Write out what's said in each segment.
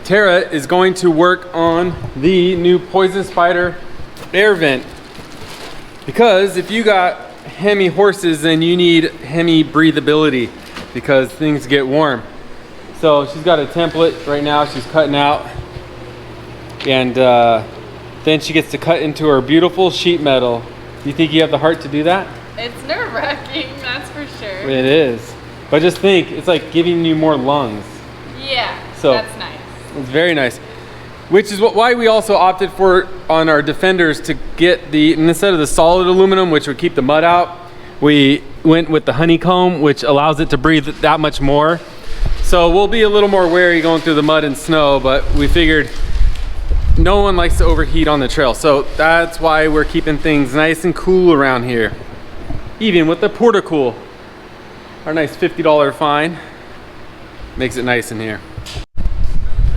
Tara is going to work on the new Poison Spider air vent. Because if you got Hemi horses, then you need Hemi breathability because things get warm. So she's got a template right now she's cutting out. And then she gets to cut into her beautiful sheet metal. Do you think you have the heart to do that? It's nerve-wracking, that's for sure. It is. But just think, it's like giving you more lungs. Yeah, so that's nice. It's very nice. Which is why we also opted for, on our Defenders, to get the, instead of the solid aluminum, which would keep the mud out, we went with the honeycomb, which allows it to breathe that much more. So we'll be a little more wary going through the mud and snow, but we figured no one likes to overheat on the trail. So that's why we're keeping things nice and cool around here. Even with the Portacool, our nice $50 fine, makes it nice in here.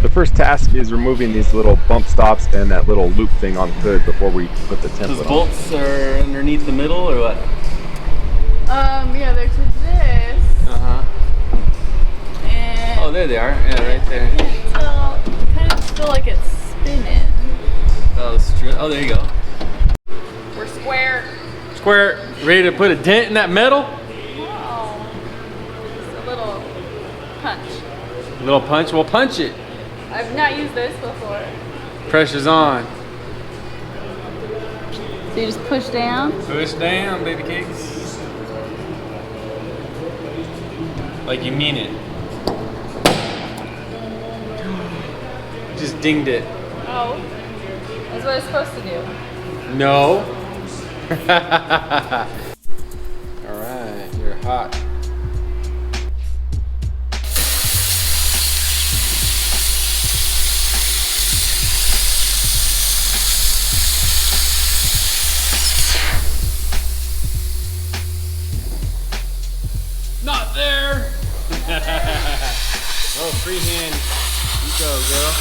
The first task is removing these little bump stops and that little loop thing on the hood before we put the template on. Those bolts are underneath the middle or what? Yeah, they're to this. Uh-huh. And Oh, there they are. Yeah, right there. kind of feel like it's spinning. Oh, oh, there you go. We're square. Square, ready to put a dent in that metal? Wow. Just a little punch. Little punch, we'll punch it. I've not used this before. Pressure's on. So you just push down? Push down, baby cakes. Like you mean it. Just dinged it. Oh. That's what it's supposed to do. No. All right, you're hot. Not there. Oh, freehand. You go, girl.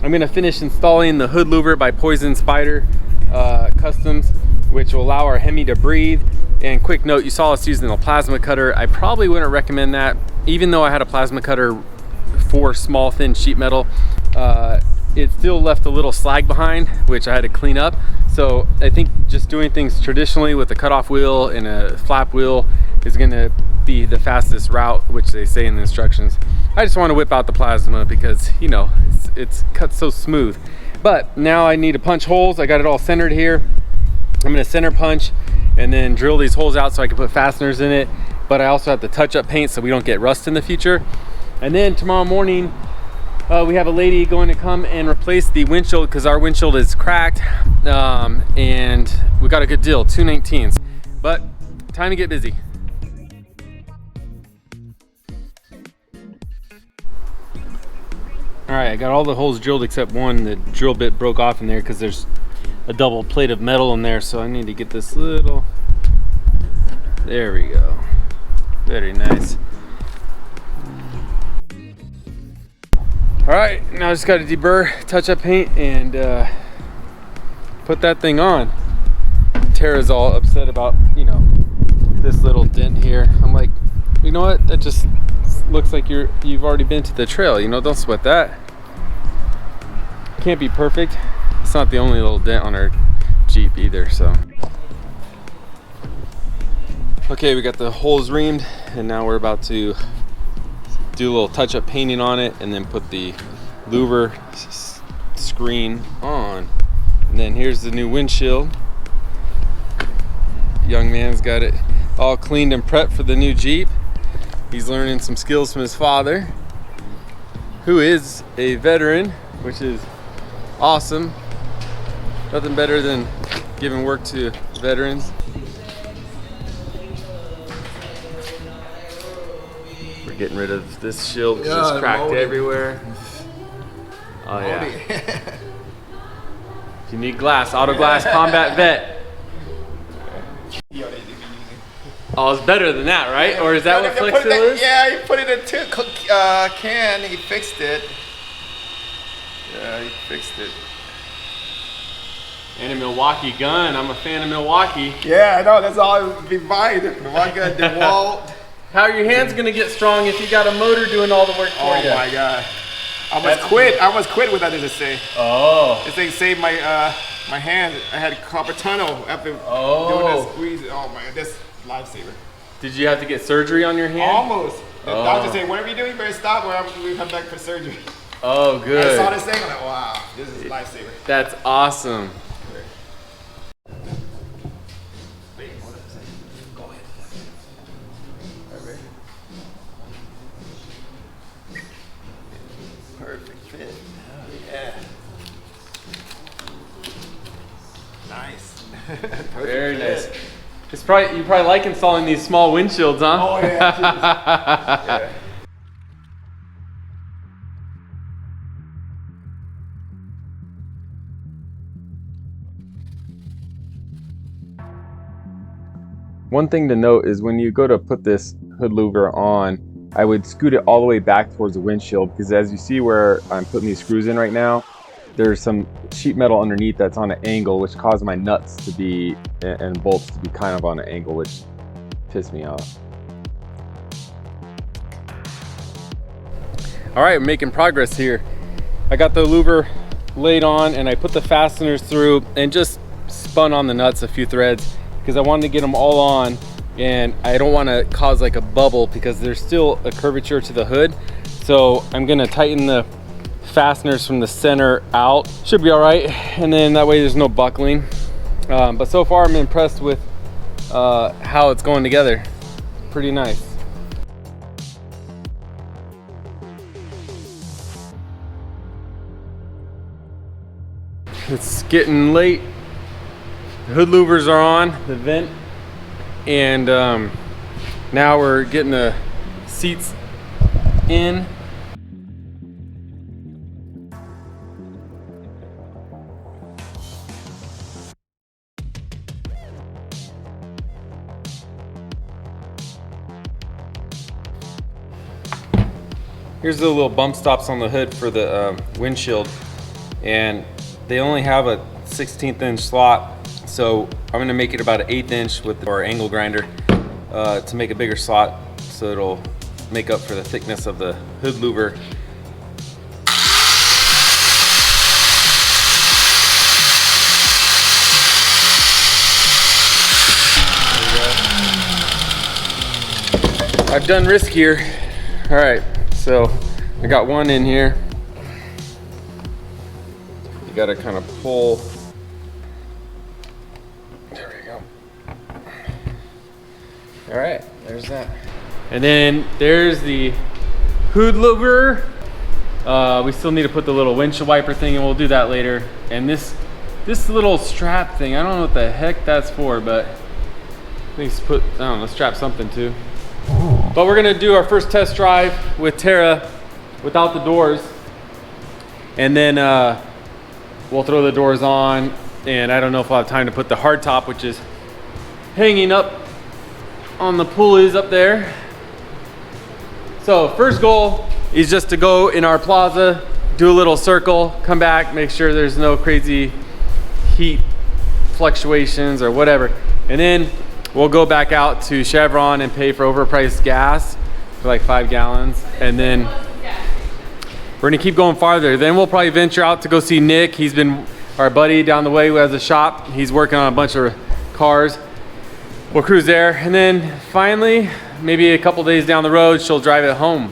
I'm gonna finish installing the hood louver by Poison Spider Customs, which will allow our Hemi to breathe. And quick note, you saw us using a plasma cutter. I probably wouldn't recommend that. Even though I had a plasma cutter for small thin sheet metal, it still left a little slag behind, which I had to clean up. So I think just doing things traditionally with a cutoff wheel and a flap wheel is gonna be the fastest route, which they say in the instructions. I just want to whip out the plasma because, you know, it's cut so smooth. But now I need to punch holes. I got it all centered here. I'm gonna center punch and then drill these holes out so I can put fasteners in it. But I also have to touch up paint so we don't get rust in the future. And then tomorrow morning, we have a lady going to come and replace the windshield because our windshield is cracked. And we got a good deal, 219s. But time to get busy. All right, I got all the holes drilled except one. The drill bit broke off in there because there's a double plate of metal in there. So I need to get this little, there we go. Very nice. All right, now I just got to deburr, touch up paint, and put that thing on. Tara's all upset about, you know, this little dent here. I'm like, you know what? That just looks like you've already been to the trail. You know, don't sweat that. Can't be perfect. It's not the only little dent on our Jeep either. So, okay, we got the holes reamed, and now we're about to do a little touch-up painting on it, and then put the louver screen on. And then here's the new windshield. Young man's got it all cleaned and prepped for the new Jeep. He's learning some skills from his father, who is a veteran, which is awesome. Nothing better than giving work to veterans. We're getting rid of this shield because it's cracked everywhere. Oh yeah. You need glass, Auto Glass Combat Vet. Oh, it's better than that, right? Or is that what Flex Seal is? Yeah, he put it in two can. He fixed it. Yeah, he fixed it. And a Milwaukee gun. I'm a fan of Milwaukee. Yeah, I know. That's all I would be buying. Milwaukee, DeWalt. How are your hands gonna get strong if you got a motor doing all the work for you? Oh my God. I almost quit. I almost quit without this thing. Oh. This thing saved my my hand. I had carpal tunnel after doing that squeeze. Oh my God, that's lifesaver. Did you have to get surgery on your hand? Almost. The doctor said, whatever you do, you better stop or we come back for surgery. Oh, good. I saw this thing, I'm like, wow, this is lifesaver. That's awesome. Perfect fit. Yeah. Nice. Very nice. It's probably you probably like installing these small windshields, huh? Oh yeah. Yeah. One thing to note is when you go to put this hood louver on, I would scoot it all the way back towards the windshield, because as you see where I'm putting these screws in right now, there's some sheet metal underneath that's on an angle, which caused my nuts to be and bolts to be kind of on an angle, which pissed me off. All right, we're making progress here. I got the louver laid on and I put the fasteners through and just spun on the nuts a few threads because I wanted to get them all on, and I don't want to cause like a bubble because there's still a curvature to the hood. So I'm gonna tighten the fasteners from the center out. Should be all right, and then that way there's no buckling. But so far I'm impressed with how it's going together. Pretty nice. It's getting late. The hood louvers are on, the vent, and now we're getting the seats in. Here's the little bump stops on the hood for the windshield, and they only have a 1/16 inch slot, so I'm gonna make it about an 1/8 inch with our angle grinder to make a bigger slot, so it'll make up for the thickness of the hood louver. I've done riskier. All right, so I got one in here. You gotta kind of pull. There we go. All right, there's that. And then there's the hood louver. We still need to put the little windshield wiper thing, and we'll do that later. And this little strap thing, I don't know what the heck that's for, but I think it's put, I don't know, strap something to. But we're gonna do our first test drive with Tara without the doors, and then we'll throw the doors on, and I don't know if I'll have time to put the hard top, which is hanging up on the pulleys up there. So first goal is just to go in our plaza, do a little circle, come back, make sure there's no crazy heat fluctuations or whatever, and then we'll go back out to Chevron and pay for overpriced gas for like 5 gallons, and then we're gonna keep going farther. Then we'll probably venture out to go see Nick. He's been our buddy down the way who has a shop. He's working on a bunch of cars. We'll cruise there, and then finally, maybe a couple days down the road, she'll drive it home.